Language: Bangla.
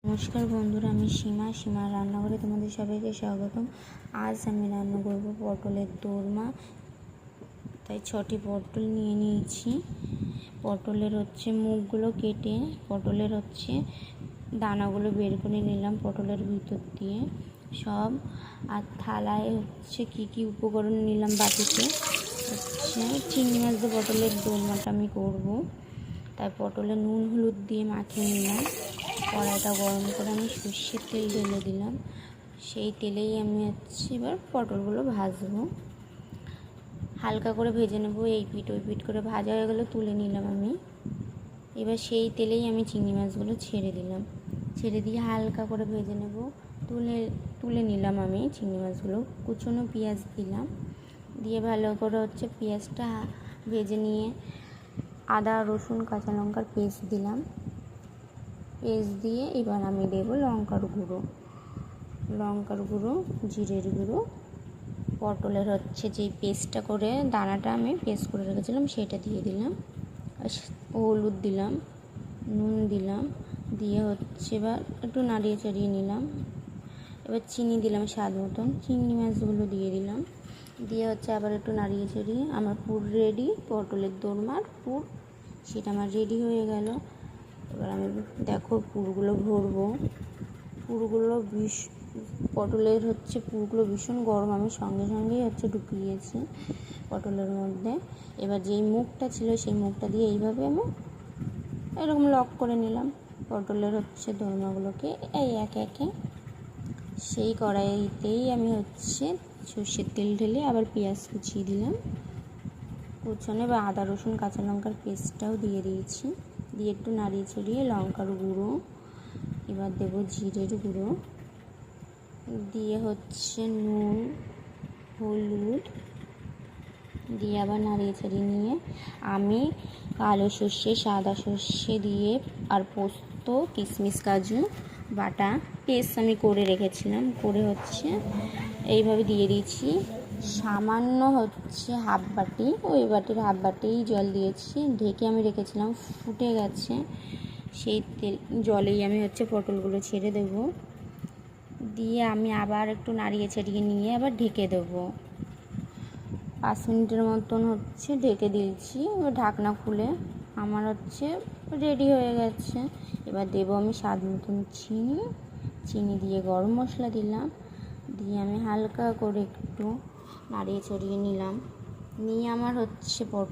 নমস্কার বন্ধুরা, আমি সীমা রান্নাঘরে তোমাদের সবাইকে স্বাগতম। আজ আমি রান্না করব পটলের দোরমা। তাই 6টি পটল নিয়ে নিয়েছি। পটলের মুখগুলো কেটে পটলের দানাগুলো বের করে নিলাম পটলের ভিতর দিয়ে সব। আর থালায় কী কী উপকরণ নিলাম বাটিতে চিংড়ি মাছ দিয়ে পটলের দোরমাটা আমি করব। তাই পটলে নুন হলুদ দিয়ে মাখিয়ে নিলাম। কড়াইটা গরম করে আমি সর্ষের তেল ঢেলে দিলাম। সেই তেলেই আমি এবার পটলগুলো ভাজবো, হালকা করে ভেজে নেবো। এই পিঠ ওই পিঠ করে ভাজা হয়ে গেলে তুলে নিলাম আমি। এবার সেই তেলেই আমি চিংড়ি মাছগুলো ছেড়ে দিলাম, ছেড়ে দিয়ে হালকা করে ভেজে নেব। তুলে নিলাম আমি চিংড়ি মাছগুলো। কুচনো পেঁয়াজ দিলাম, দিয়ে ভালো করে পেঁয়াজটা ভেজে নিয়ে আদা রসুন কাঁচা লঙ্কার পেস্ট দিলাম। পেস্ট দিয়ে এবার আমি দেবো লঙ্কার গুঁড়ো, জিরের গুঁড়ো, পটলের যেই পেস্টটা করে দানাটা আমি পেস্ট করে রেখেছিলাম সেটা দিয়ে দিলাম। হলুদ দিলাম, নুন দিলাম, দিয়ে এবার একটু নাড়িয়ে চাড়িয়ে নিলাম। এবার চিনি দিলাম স্বাদ মতন, চিংড়ি মাছগুলো দিয়ে দিলাম, দিয়ে আবার একটু নাড়িয়ে চাড়িয়ে আমার পুর রেডি। পটলের দোরমার পুর সেটা আমার রেডি হয়ে গেল। এবার আমি দেখো পুরগুলো ভরবো। পটলের পুরগুলো ভীষণ গরম, আমি সঙ্গে সঙ্গেই ঢুকিয়েছি পটলের মধ্যে। এবার যেই মুখটা ছিল সেই মুখটা দিয়ে এইভাবে আমি এরকম লক করে নিলাম পটলের দোরমাগুলোকে একে একে। সেই কড়াইতেই আমি সর্ষের তেল ঢেলে আবার পেঁয়াজ কুচিয়ে দিলাম, কুচনে বা আদা রসুন কাঁচা লঙ্কার পেস্টটাও দিয়ে দিয়েছি, দিয়ে একটু নাড়িয়ে ছড়িয়ে লঙ্কার গুঁড়ো, এবার দেবো জিরের গুঁড়ো, দিয়ে নুন হলুদ দিয়ে আবার নাড়িয়ে ছাড়িয়ে নিয়ে আমি কালো সর্ষে সাদা সর্ষে দিয়ে আর পোস্ত কিশমিশ কাজু বাটা পেস্ট আমি করে রেখেছিলাম, করে এইভাবে দিয়ে দিয়েছি। সামান্য হাফ বাটি, ওই বাটির হাফ বাটিই জল দিয়েছি, ঢেকে আমি রেখেছিলাম। ফুটে গেছে, সেই জলেই আমি পটলগুলো ছেড়ে দেবো, দিয়ে আমি আবার একটু নাড়িয়ে ছাড়িয়ে নিয়ে আবার ঢেকে দেবো। 5 মিনিটের মতন ঢেকে দিয়েছি। ঢাকনা খুলে আমার রেডি হয়ে গেছে। এবার দেবো আমি স্বাদ মতন চিনি দিয়ে গরম মশলা দিলাম, দিয়ে আমি হালকা করে একটু নাড়িয়ে ছড়িয়ে নিলাম। নিয়ে আমার পটল